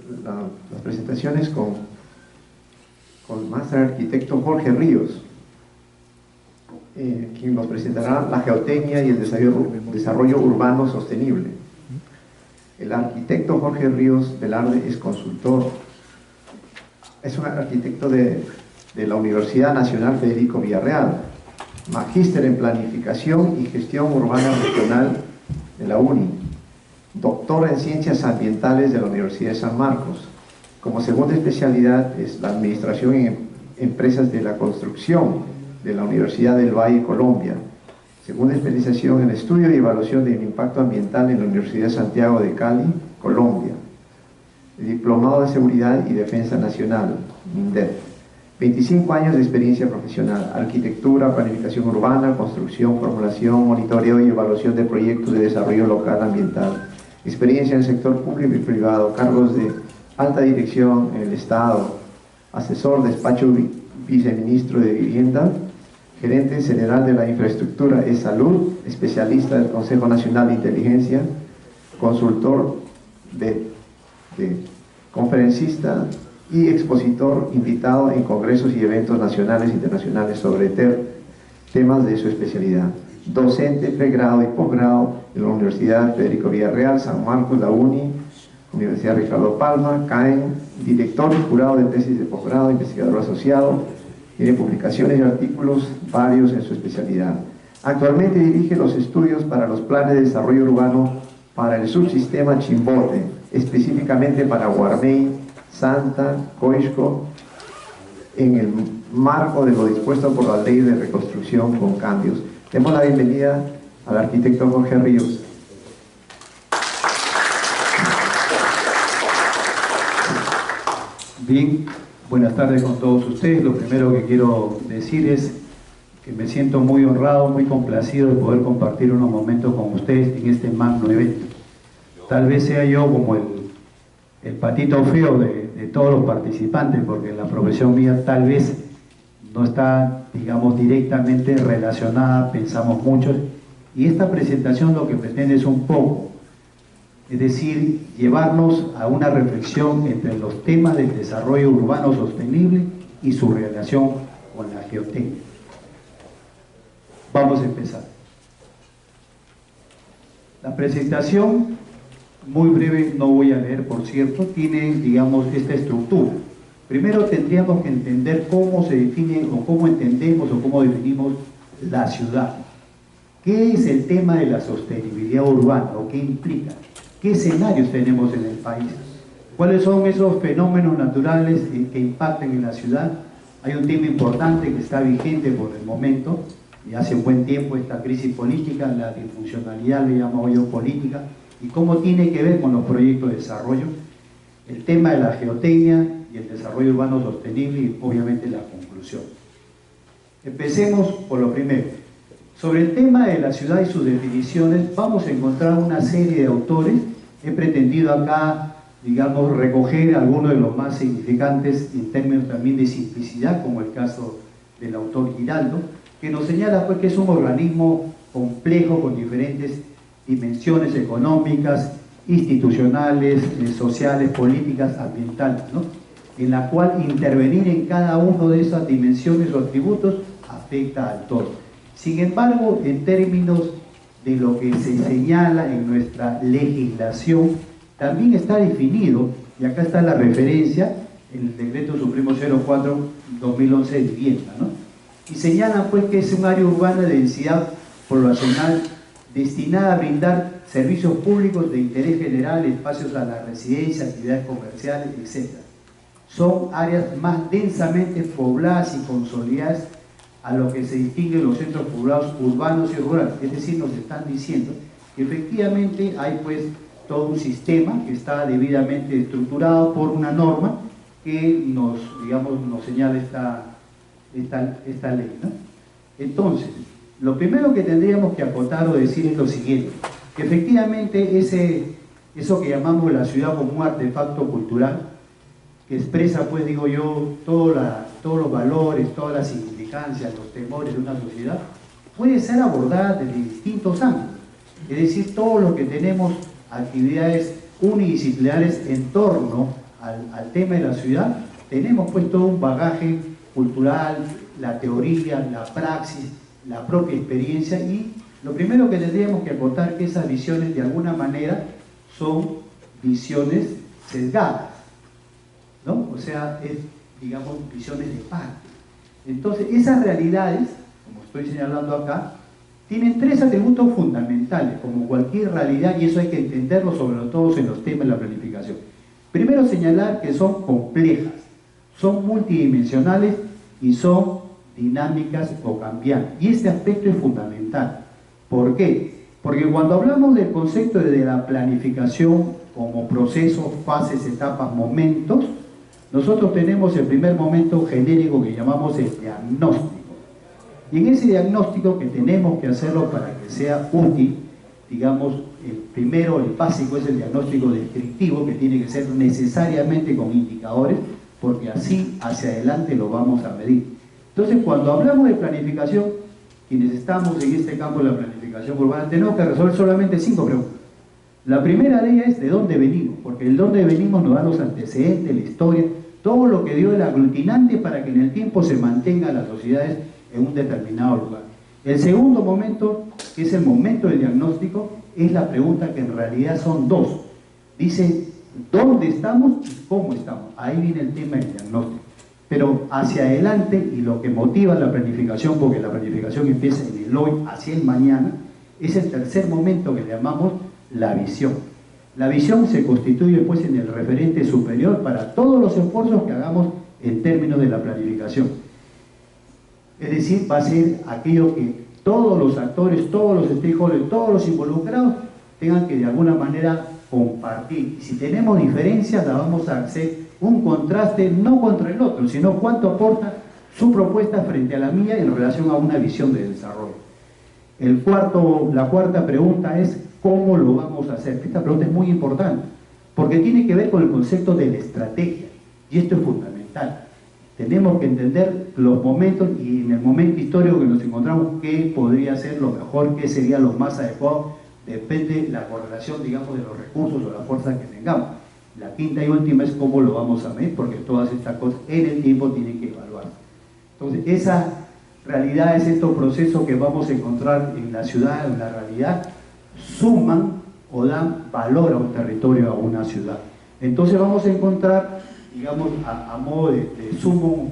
las presentaciones con el máster arquitecto Jorge Ríos, quien nos presentará la geotecnia y el desarrollo urbano sostenible. El arquitecto Jorge Ríos Velarde es consultor, es un arquitecto de la Universidad Nacional Federico Villarreal, magíster en planificación y gestión urbana regional de la UNI, doctor en ciencias ambientales de la Universidad de San Marcos. Como segunda especialidad es la administración en empresas de la construcción de la Universidad del Valle, Colombia. Segunda especialización en estudio y evaluación del impacto ambiental en la Universidad de Santiago de Cali, Colombia. Diplomado de Seguridad y Defensa Nacional, MINDEF. 25 años de experiencia profesional, arquitectura, planificación urbana, construcción, formulación, monitoreo y evaluación de proyectos de desarrollo local ambiental. Experiencia en el sector público y privado, cargos de alta dirección en el Estado, asesor, despacho viceministro de Vivienda, gerente general de la infraestructura y salud, especialista del Consejo Nacional de Inteligencia, consultor conferencista y expositor invitado en congresos y eventos nacionales e internacionales sobre temas de su especialidad. Docente, pregrado y posgrado en la Universidad Federico Villarreal, San Marcos, la UNI, Universidad Ricardo Palma, CAEN, director y jurado de tesis de posgrado, investigador asociado, tiene publicaciones y artículos varios en su especialidad. Actualmente dirige los estudios para los planes de desarrollo urbano para el subsistema Chimbote, específicamente para Guarmey, Santa, Coixco, en el marco de lo dispuesto por la Ley de Reconstrucción con Cambios. Demos la bienvenida al arquitecto Jorge Ríos. Bien, buenas tardes con todos ustedes. Lo primero que quiero decir es que me siento muy honrado, muy complacido de poder compartir unos momentos con ustedes en este magno evento. Tal vez sea yo como el patito feo de todos los participantes, porque la profesión mía tal vez no está, digamos, directamente relacionada, pensamos muchos, y esta presentación lo que pretende es un poco, es decir, llevarnos a una reflexión entre los temas del desarrollo urbano sostenible y su relación con la geotecnia. Vamos a empezar. La presentación, muy breve, no voy a leer, por cierto, tiene, digamos, esta estructura. Primero tendríamos que entender cómo se define, o cómo entendemos, o cómo definimos la ciudad. ¿Qué es el tema de la sostenibilidad urbana, o qué implica? ¿Qué escenarios tenemos en el país? ¿Cuáles son esos fenómenos naturales que impactan en la ciudad? Hay un tema importante que está vigente por el momento, y hace un buen tiempo, esta crisis política, la disfuncionalidad, le llamo yo política, y cómo tiene que ver con los proyectos de desarrollo, el tema de la geotecnia y el desarrollo urbano sostenible y obviamente la conclusión. Empecemos por lo primero. Sobre el tema de la ciudad y sus definiciones vamos a encontrar una serie de autores. He pretendido acá, digamos, recoger algunos de los más significantes en términos también de simplicidad, como el caso del autor Giraldo, que nos señala pues, que es un organismo complejo con diferentes dimensiones económicas, institucionales, sociales, políticas, ambientales, ¿no? En la cual intervenir en cada una de esas dimensiones o atributos afecta al todo. Sin embargo, en términos de lo que se señala en nuestra legislación, también está definido, y acá está la referencia, en el Decreto Supremo 04-2011 de vivienda, ¿no? Y señalan pues que es un área urbana de densidad poblacional destinada a brindar servicios públicos de interés general, espacios a la residencia, actividades comerciales, etc. Son áreas más densamente pobladas y consolidadas a lo que se distinguen los centros poblados urbanos y rurales. Es decir, nos están diciendo que efectivamente hay pues todo un sistema que está debidamente estructurado por una norma que nos, digamos, nos señala esta ley, ¿no? Entonces, lo primero que tendríamos que acotar o decir es lo siguiente, que efectivamente eso que llamamos la ciudad como un artefacto cultural, que expresa, pues digo yo, todos los valores, todas las significancias, los temores de una sociedad, puede ser abordada desde distintos ángulos. Es decir, todo lo que tenemos actividades unidisciplinares en torno al tema de la ciudad, tenemos pues todo un bagaje cultural, la teoría, la praxis, la propia experiencia, y lo primero que tendríamos que acotar que esas visiones de alguna manera son visiones sesgadas, ¿no? O sea, es, digamos, visiones de parte. Entonces, esas realidades, como estoy señalando acá, tienen tres atributos fundamentales, como cualquier realidad, y eso hay que entenderlo sobre todo en los temas de la planificación. Primero, señalar que son complejas, son multidimensionales y son dinámicas o cambiantes. Y este aspecto es fundamental. ¿Por qué? Porque cuando hablamos del concepto de la planificación como procesos, fases, etapas, momentos, nosotros tenemos el primer momento genérico que llamamos el diagnóstico. Y en ese diagnóstico, que tenemos que hacerlo para que sea útil, digamos, el primero, el básico, es el diagnóstico descriptivo, que tiene que ser necesariamente con indicadores, porque así hacia adelante lo vamos a medir. Entonces, cuando hablamos de planificación, quienes estamos en este campo de la planificación urbana, tenemos que resolver solamente 5 preguntas. La primera de ellas es de dónde venimos, porque el dónde venimos nos da los antecedentes, la historia, todo lo que dio el aglutinante para que en el tiempo se mantengan las sociedades en un determinado lugar. El segundo momento, que es el momento del diagnóstico, es la pregunta que en realidad son dos. Dice, ¿dónde estamos y cómo estamos? Ahí viene el tema del diagnóstico. Pero hacia adelante, y lo que motiva la planificación, porque la planificación empieza en el hoy hacia el mañana, es el tercer momento que le llamamos la visión. La visión se constituye pues en el referente superior para todos los esfuerzos que hagamos en términos de la planificación. Es decir, va a ser aquello que todos los actores, todos los stakeholders, todos los involucrados tengan que de alguna manera compartir. Y si tenemos diferencias, la vamos a hacer un contraste no contra el otro, sino cuánto aporta su propuesta frente a la mía en relación a una visión de desarrollo. La cuarta pregunta es ¿cómo lo vamos a hacer? Esta pregunta es muy importante, porque tiene que ver con el concepto de la estrategia, y esto es fundamental. Tenemos que entender los momentos, y en el momento histórico que nos encontramos, qué podría ser lo mejor, qué sería lo más adecuado, depende de la correlación, digamos, de los recursos o las fuerzas que tengamos. La quinta y última es cómo lo vamos a medir, porque todas estas cosas en el tiempo tienen que evaluarse. Entonces, esa realidad es estos procesos que vamos a encontrar en la ciudad, en la realidad, suman o dan valor a un territorio, a una ciudad. Entonces vamos a encontrar, digamos, a modo de sumo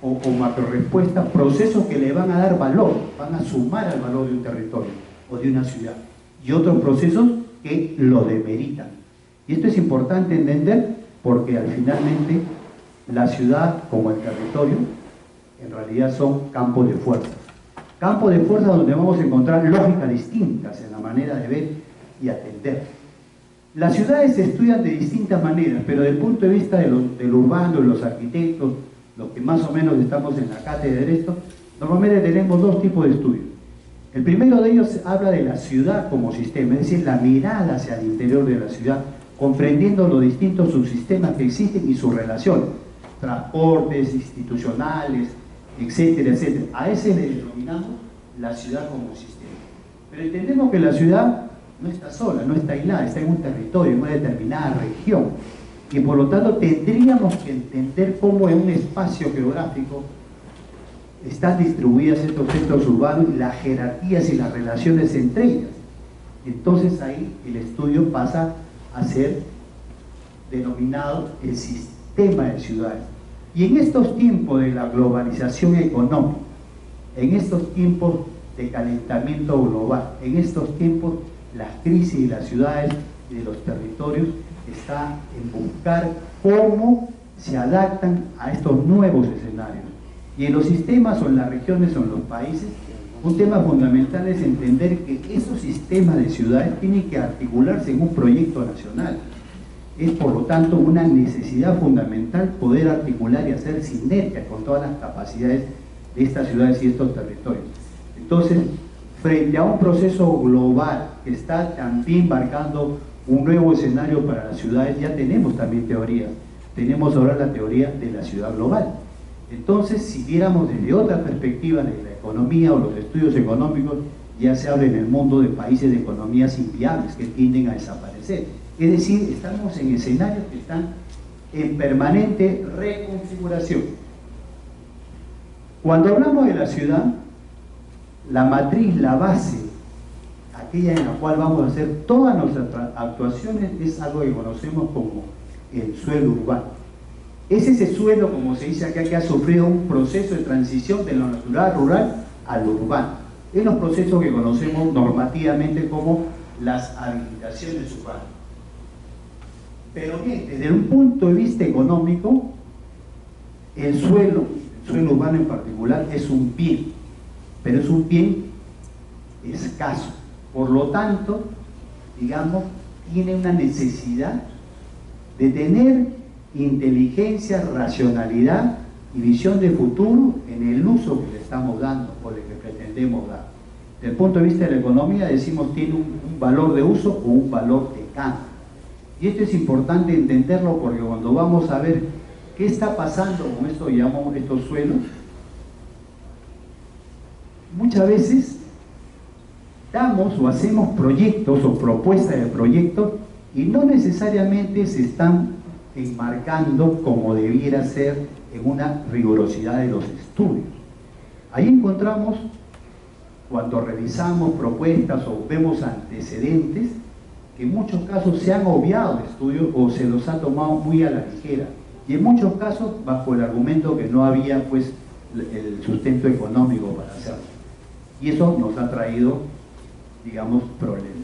o macro respuesta, procesos que le van a dar valor, van a sumar al valor de un territorio o de una ciudad, y otros procesos que lo demeritan. Y esto es importante entender, porque al finalmente la ciudad como el territorio en realidad son campos de fuerza. Campos de fuerza donde vamos a encontrar lógicas distintas en la manera de ver y atender. Las ciudades se estudian de distintas maneras, pero desde el punto de vista del urbano, de los arquitectos, los que más o menos estamos en la cátedra de esto, normalmente tenemos dos tipos de estudios. El primero de ellos habla de la ciudad como sistema, es decir, la mirada hacia el interior de la ciudad, comprendiendo los distintos subsistemas que existen y su relación, transportes, institucionales, etcétera, etcétera. A ese le denominamos la ciudad como sistema. Pero entendemos que la ciudad no está sola, no está aislada, está en un territorio, en una determinada región. Y por lo tanto tendríamos que entender cómo en un espacio geográfico están distribuidas estos centros urbanos y las jerarquías y las relaciones entre ellas. Entonces ahí el estudio pasa a ser denominado el sistema de ciudades. Y en estos tiempos de la globalización económica, en estos tiempos de calentamiento global, en estos tiempos las crisis de las ciudades y de los territorios está en buscar cómo se adaptan a estos nuevos escenarios. Y en los sistemas o en las regiones o en los países, un tema fundamental es entender que esos sistemas de ciudades tienen que articularse en un proyecto nacional. Es por lo tanto una necesidad fundamental poder articular y hacer sinergia con todas las capacidades de estas ciudades y estos territorios. Entonces, frente a un proceso global que está también marcando un nuevo escenario para las ciudades, ya tenemos también teorías. Tenemos ahora la teoría de la ciudad global. Entonces, si viéramos desde otra perspectiva de la economía o los estudios económicos, ya se habla en el mundo de países de economías inviables que tienden a desaparecer. Es decir, estamos en escenarios que están en permanente reconfiguración. Cuando hablamos de la ciudad, la matriz, la base, aquella en la cual vamos a hacer todas nuestras actuaciones, es algo que conocemos como el suelo urbano. Es ese suelo, como se dice acá, que ha sufrido un proceso de transición de lo natural, rural, a lo urbano. Es los procesos que conocemos normativamente como las habilitaciones urbanas. Pero bien, desde un punto de vista económico, el suelo urbano en particular, es un bien, pero es un bien escaso. Por lo tanto, digamos, tiene una necesidad de tener inteligencia, racionalidad y visión de futuro en el uso que le estamos dando o le que pretendemos dar. Desde el punto de vista de la economía decimos tiene un valor de uso o un valor de cambio. Y esto es importante entenderlo porque cuando vamos a ver qué está pasando con esto, llamamos estos suelos, muchas veces damos o hacemos proyectos o propuestas de proyectos y no necesariamente se están enmarcando como debiera ser en una rigurosidad de los estudios. Ahí encontramos, cuando revisamos propuestas o vemos antecedentes, que en muchos casos se han obviado estudios o se los ha tomado muy a la ligera, y en muchos casos bajo el argumento que no había pues el sustento económico para hacerlo. Y eso nos ha traído, digamos, problemas.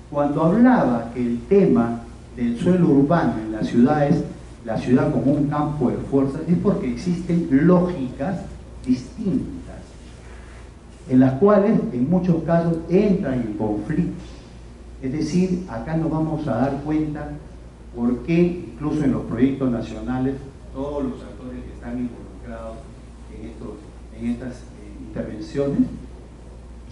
Cuando hablaba que el tema del suelo urbano en las ciudades, la ciudad como un campo de fuerza, es porque existen lógicas distintas, en las cuales en muchos casos entran en conflicto. Es decir, acá nos vamos a dar cuenta por qué, incluso en los proyectos nacionales, todos los actores que están involucrados en estas intervenciones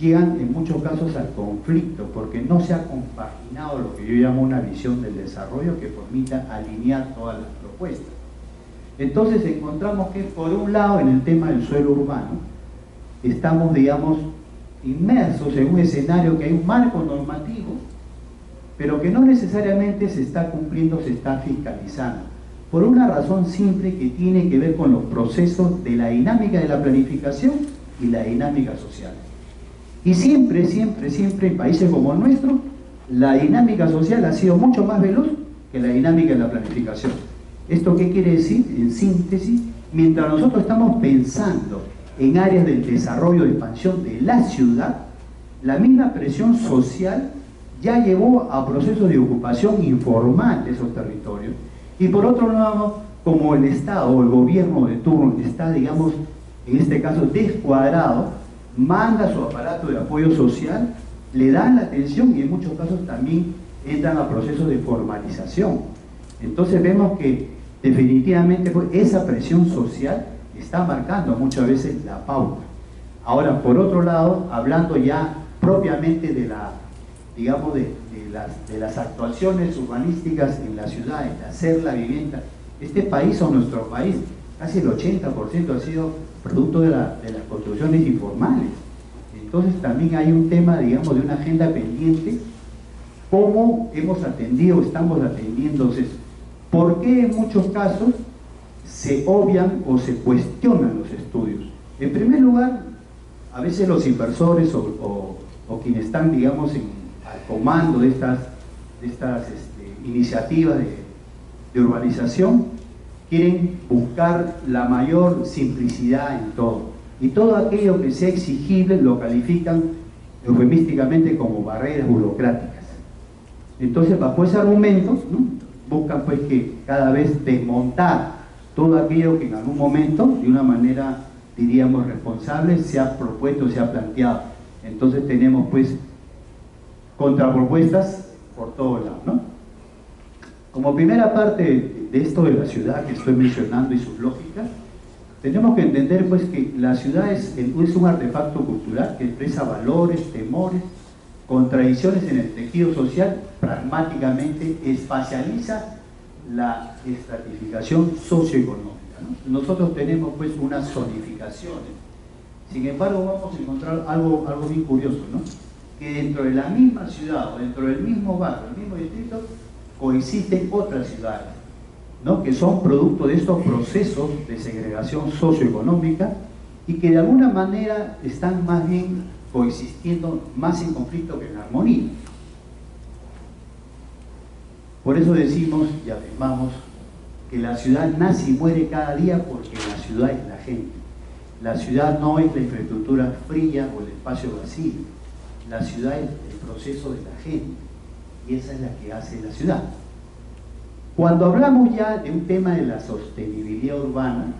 llegan en muchos casos al conflicto, porque no se ha compaginado lo que yo llamo una visión del desarrollo que permita alinear todas las propuestas. Entonces encontramos que por un lado en el tema del suelo urbano estamos, digamos, inmersos en un escenario que hay un marco normativo, pero que no necesariamente se está cumpliendo, se está fiscalizando, por una razón simple que tiene que ver con los procesos de la dinámica de la planificación y la dinámica social. Y siempre en países como el nuestro, la dinámica social ha sido mucho más veloz que la dinámica de la planificación. ¿Esto qué quiere decir? En síntesis, mientras nosotros estamos pensando en áreas del desarrollo, de expansión de la ciudad, la misma presión social ya llevó a procesos de ocupación informal de esos territorios. Y por otro lado, como el Estado o el gobierno de turno está, digamos, en este caso descuadrado, manda su aparato de apoyo social, le dan la atención y en muchos casos también entran a procesos de formalización. Entonces vemos que definitivamente pues, esa presión social está marcando muchas veces la pauta. Ahora, por otro lado, hablando ya propiamente de la, digamos, de las actuaciones urbanísticas en la ciudad, de hacer la vivienda, este país o nuestro país, casi el 80% ha sido producto de las construcciones informales. Entonces también hay un tema, digamos, de una agenda pendiente, cómo hemos atendido, estamos atendiendo eso. ¿Por qué en muchos casos se obvian o se cuestionan los estudios? En primer lugar, a veces los inversores o quienes están, digamos, al comando de estas iniciativas de urbanización, quieren buscar la mayor simplicidad en todo. Y todo aquello que sea exigible lo califican eufemísticamente como barreras burocráticas. Entonces, bajo ese argumento, ¿no?, buscan pues que cada vez desmontar todo aquello que en algún momento, de una manera, diríamos, responsable, se ha propuesto, se ha planteado. Entonces tenemos pues contrapropuestas por todos lados, ¿no? Como primera parte de esto de la ciudad que estoy mencionando y sus lógicas, tenemos que entender pues que la ciudad es un artefacto cultural que expresa valores, temores, contradicciones en el tejido social, pragmáticamente espacializa la estratificación socioeconómica, ¿no? Nosotros tenemos pues unas zonificaciones. Sin embargo, vamos a encontrar algo bien curioso, ¿no?, que dentro de la misma ciudad o dentro del mismo barrio, el mismo distrito, coexisten otras ciudades. ¿no?, que son producto de estos procesos de segregación socioeconómica y que de alguna manera están más bien coexistiendo más en conflicto que en armonía. Por eso decimos y afirmamos que la ciudad nace y muere cada día porque la ciudad es la gente. La ciudad no es la infraestructura fría o el espacio vacío. La ciudad es el proceso de la gente y esa es la que hace la ciudad. Cuando hablamos ya de un tema de la sostenibilidad urbana,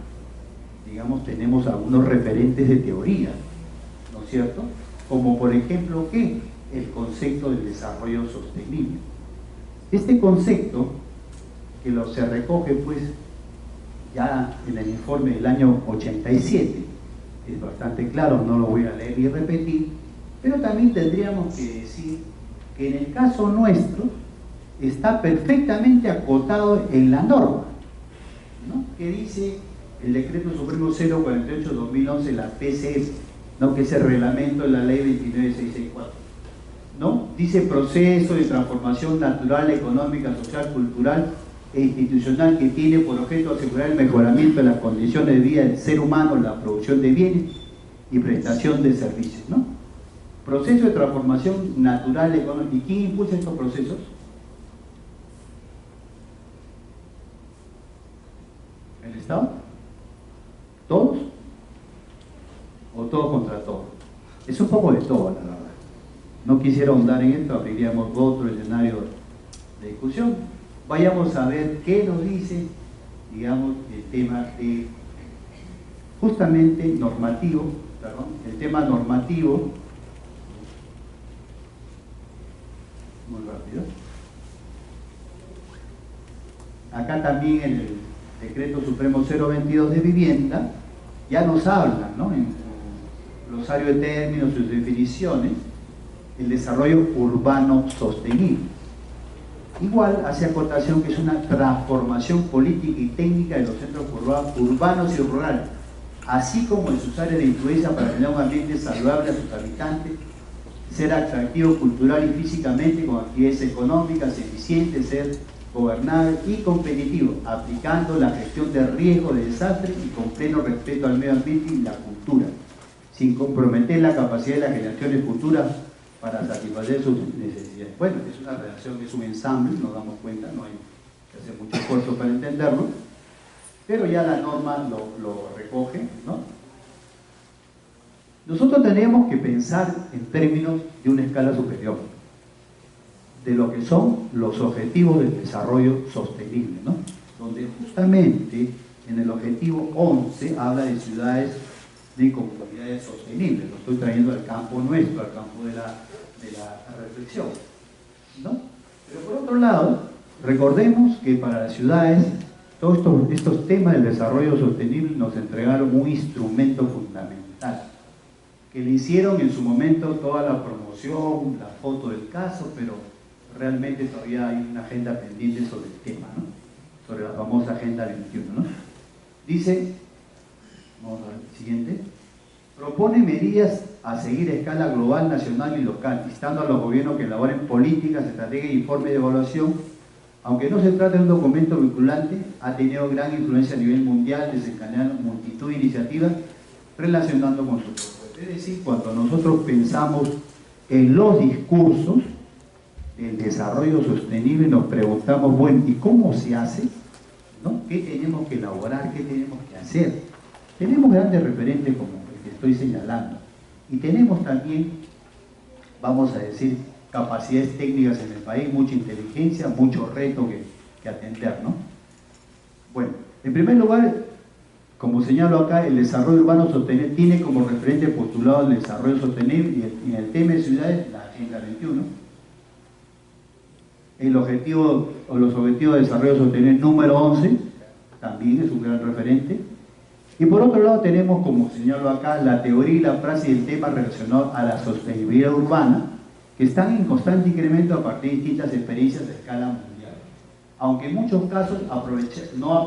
digamos, tenemos algunos referentes de teoría, ¿no es cierto? Como por ejemplo, ¿qué? El concepto del desarrollo sostenible. Este concepto, que se recoge pues ya en el informe del año 87, es bastante claro, no lo voy a leer y repetir, pero también tendríamos que decir que en el caso nuestro está perfectamente acotado en la norma, ¿no?, que dice el Decreto Supremo 048-2011, la PCS, ¿no?, que es el reglamento de la ley 29664, ¿no? Dice proceso de transformación natural, económica, social, cultural e institucional que tiene por objeto asegurar el mejoramiento de las condiciones de vida del ser humano, la producción de bienes y prestación de servicios, ¿no? Proceso de transformación natural, económica. ¿Y quién impulsa estos procesos? ¿El Estado? ¿Todos? ¿O todos contra todos? Es un poco de todo, la verdad. No quisiera ahondar en esto, abriríamos otro escenario de discusión. Vayamos a ver qué nos dice, digamos, el tema de, justamente normativo, perdón, el tema normativo, muy rápido. Acá también en el Decreto Supremo 022 de Vivienda ya nos hablan, ¿no?, en su glosario de términos, sus definiciones, el desarrollo urbano sostenible. Igual hace acotación que es una transformación política y técnica de los centros urbanos y rurales, así como en sus áreas de influencia para tener un ambiente saludable a sus habitantes, ser atractivo cultural y físicamente con actividades económicas eficientes, ser gobernable y competitivo, aplicando la gestión de riesgo de desastre y con pleno respeto al medio ambiente y la cultura, sin comprometer la capacidad de las generaciones futuras para satisfacer sus necesidades. Bueno, es una redacción, es un ensamble, nos damos cuenta, no hay que hacer mucho esfuerzo para entenderlo, pero ya la norma lo recoge, ¿no? Nosotros tenemos que pensar en términos de una escala superior, de lo que son los objetivos del desarrollo sostenible, ¿no?, donde justamente en el objetivo 11 habla de ciudades de comunidades sostenibles. Lo estoy trayendo al campo nuestro, al campo de la reflexión, ¿no? Pero por otro lado, recordemos que para las ciudades todos estos temas del desarrollo sostenible nos entregaron un instrumento fundamental que le hicieron en su momento toda la promoción, la foto del caso, pero realmente todavía hay una agenda pendiente sobre el tema, ¿no?, sobre la famosa Agenda 21, ¿no? Dice, vamos al siguiente, propone medidas a seguir a escala global, nacional y local, instando a los gobiernos que elaboren políticas, estrategias e informes de evaluación. Aunque no se trata de un documento vinculante, ha tenido gran influencia a nivel mundial, desencadenando multitud de iniciativas relacionando con su propuesta. Es decir, cuando nosotros pensamos en los discursos del desarrollo sostenible, nos preguntamos, bueno, ¿y cómo se hace? ¿No? ¿Qué tenemos que elaborar? ¿Qué tenemos que hacer? Tenemos grandes referentes como el que estoy señalando y tenemos también, vamos a decir, capacidades técnicas en el país, mucha inteligencia, mucho reto que atender, ¿no? Bueno, en primer lugar, como señalo acá, el desarrollo urbano sostenible tiene como referente postulado el desarrollo sostenible y en el tema de ciudades, la Agenda 21. El objetivo o los objetivos de desarrollo sostenible número 11 también es un gran referente. Y por otro lado tenemos, como señalo acá, la teoría y la praxis del tema relacionado a la sostenibilidad urbana, que están en constante incremento a partir de distintas experiencias de escala mundial. Aunque en muchos casos no